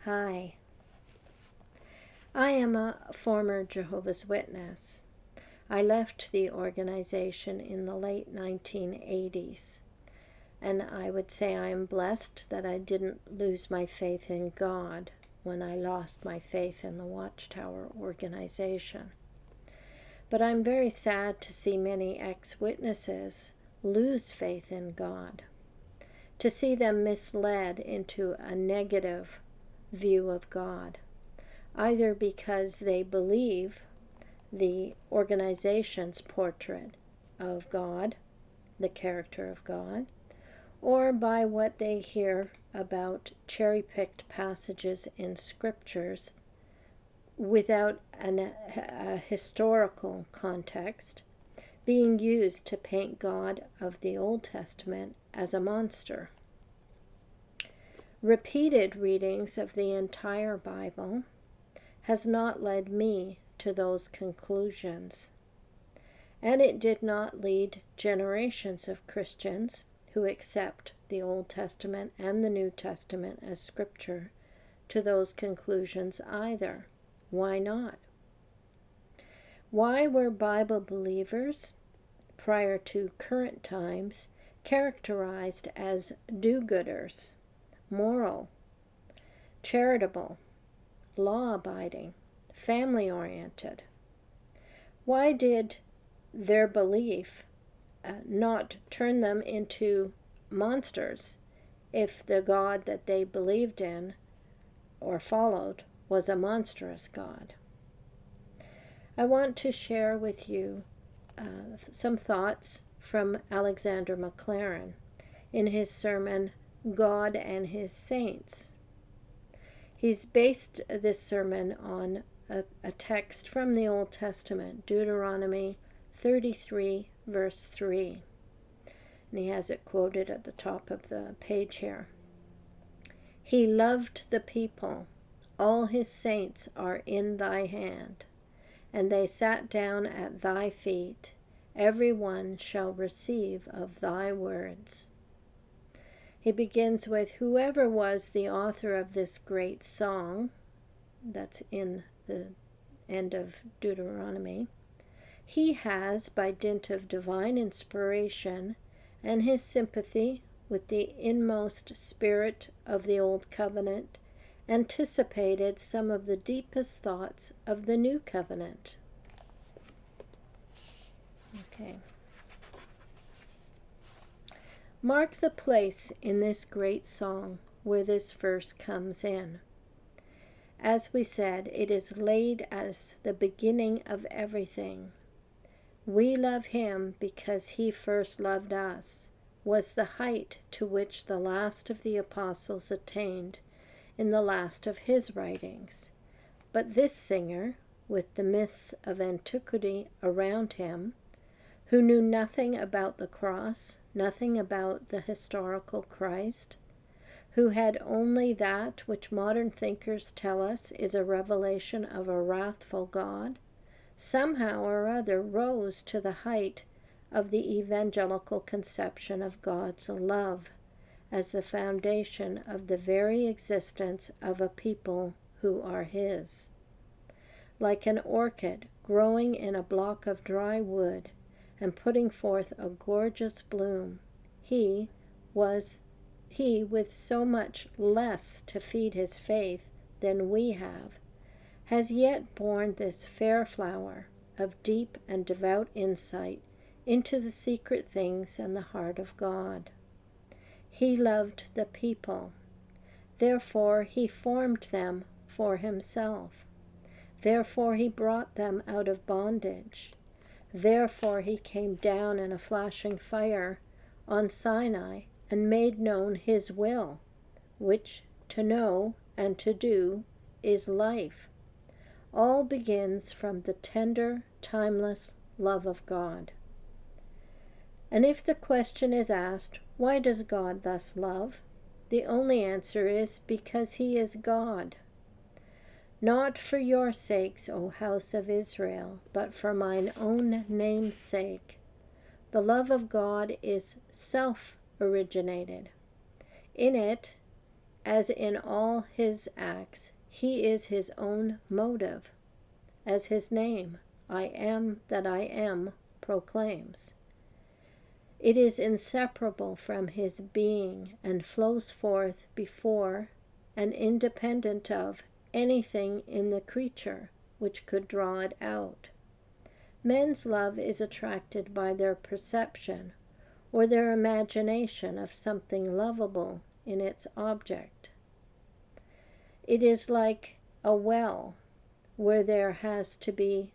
Hi. I am a former Jehovah's Witness. I left the organization in the late 1980s, and I would say I am blessed that I didn't lose my faith in God when I lost my faith in the Watchtower organization. But I'm very sad to see many ex-witnesses lose faith in God, to see them misled into a negative view of God, either because they believe the organization's portrait of God, the character of God, or by what they hear about cherry-picked passages in scriptures without a historical context being used to paint God of the Old Testament as a monster. Repeated readings of the entire Bible has not led me to those conclusions, and it did not lead generations of Christians who accept the Old Testament and the New Testament as scripture to those conclusions either. Why not? Why were Bible believers prior to current times characterized as do-gooders, moral, charitable, law-abiding, family-oriented? Why did their belief not turn them into monsters if the God that they believed in or followed was a monstrous God? I want to share with you some thoughts from Alexander Maclaren in his sermon, God and His Saints. He's based this sermon on a text from the Old Testament, Deuteronomy 33, verse 3. And he has it quoted at the top of the page here. He loved the people. All his saints are in thy hand, and they sat down at thy feet. Every one shall receive of thy words. He begins with, whoever was the author of this great song, that's in the end of Deuteronomy, he has, by dint of divine inspiration and his sympathy with the inmost spirit of the Old Covenant, anticipated some of the deepest thoughts of the New Covenant. Okay. Mark the place in this great song where this verse comes in. As we said, it is laid as the beginning of everything. We love him because he first loved us, was the height to which the last of the apostles attained in the last of his writings. But this singer, with the mists of antiquity around him, who knew nothing about the cross, nothing about the historical Christ, who had only that which modern thinkers tell us is a revelation of a wrathful God, somehow or other rose to the height of the evangelical conception of God's love as the foundation of the very existence of a people who are his. Like an orchid growing in a block of dry wood and putting forth a gorgeous bloom, he, with so much less to feed his faith than we have, has yet borne this fair flower of deep and devout insight into the secret things and the heart of God. He loved the people. Therefore he formed them for himself. Therefore he brought them out of bondage. Therefore he came down in a flashing fire on Sinai and made known his will, which to know and to do is life. All begins from the tender, timeless love of God. And if the question is asked, why does God thus love? The only answer is, because he is God. Not for your sakes, O house of Israel, but for mine own name's sake. The love of God is self-originated. In it, as in all his acts, he is his own motive, as his name, I am that I am, proclaims. It is inseparable from his being and flows forth before and independent of anything in the creature which could draw it out. Men's love is attracted by their perception or their imagination of something lovable in its object. It is like a well where there has to be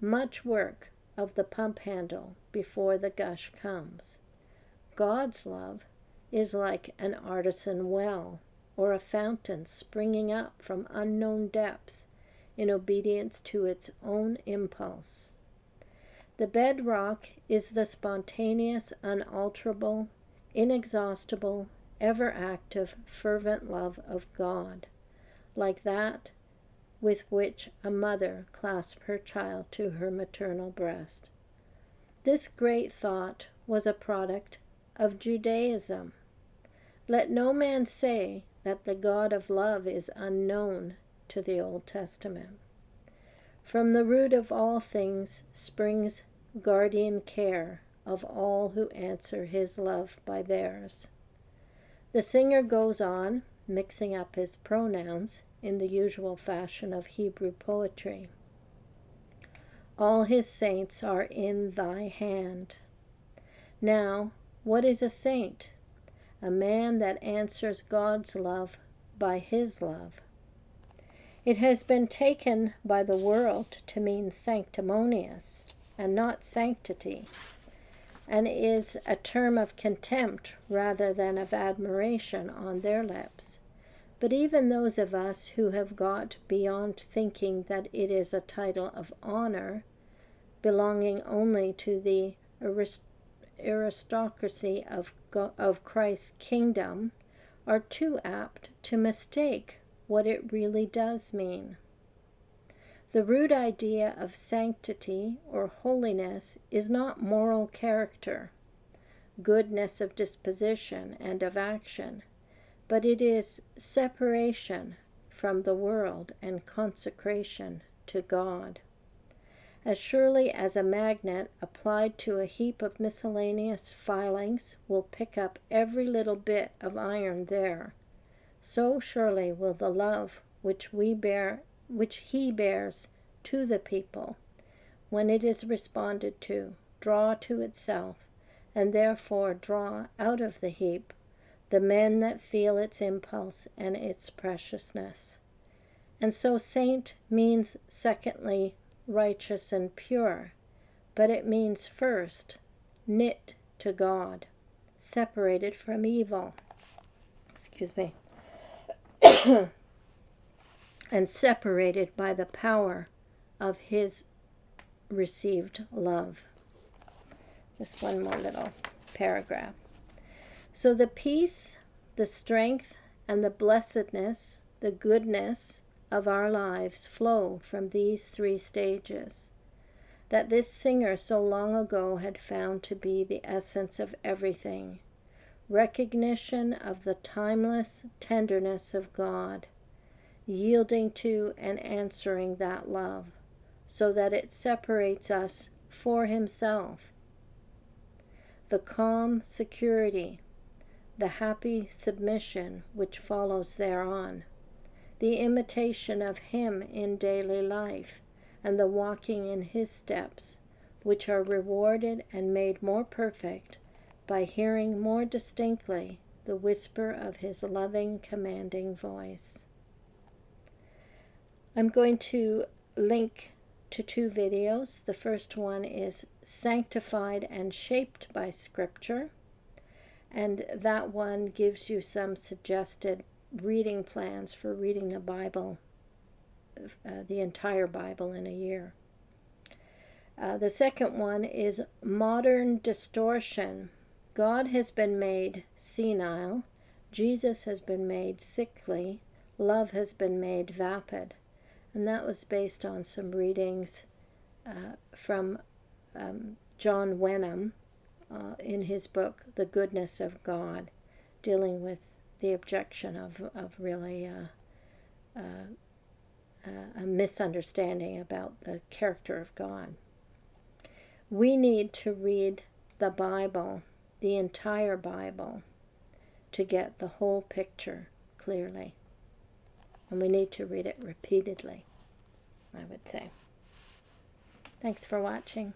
much work of the pump handle before the gush comes. God's love is like an artisan well or a fountain springing up from unknown depths in obedience to its own impulse. The bedrock is the spontaneous, unalterable, inexhaustible, ever-active, fervent love of God, like that with which a mother clasps her child to her maternal breast. This great thought was a product of Judaism. Let no man say that the God of love is unknown to the Old Testament. From the root of all things springs guardian care of all who answer his love by theirs. The singer goes on, mixing up his pronouns in the usual fashion of Hebrew poetry. All his saints are in thy hand. Now, what is a saint? A man that answers God's love by his love. It has been taken by the world to mean sanctimonious and not sanctity, and is a term of contempt rather than of admiration on their lips. But even those of us who have got beyond thinking that it is a title of honor, belonging only to the aristocracy of Christ's kingdom, are too apt to mistake what it really does mean. The root idea of sanctity or holiness is not moral character, goodness of disposition and of action, but it is separation from the world and consecration to God. As surely as a magnet applied to a heap of miscellaneous filings will pick up every little bit of iron there, so surely will the love which he bears to the people, when it is responded to, draw to itself, and therefore draw out of the heap the men that feel its impulse and its preciousness. And so saint means secondly righteous and pure, but it means first knit to God, separated from evil. And separated by the power of his received love. Just one more little paragraph. So the peace, the strength, and the blessedness, the goodness of our lives flow from these three stages that this singer so long ago had found to be the essence of everything. Recognition of the timeless tenderness of God, yielding to and answering that love, so that it separates us for himself. The calm security, the happy submission which follows thereon, the imitation of him in daily life, and the walking in his steps, which are rewarded and made more perfect by hearing more distinctly the whisper of his loving, commanding voice. I'm going to link to two videos. The first one is Sanctified and Shaped by Scripture, and that one gives you some suggested reading plans for reading the Bible, the entire Bible in a year. The second one is Modern Distortion. God has been made senile, Jesus has been made sickly, love has been made vapid. And that was based on some readings from John Wenham in his book, The Goodness of God, dealing with the objection of really a misunderstanding about the character of God. We need to read the Bible, the entire Bible, to get the whole picture clearly. And we need to read it repeatedly, I would say. Thanks for watching.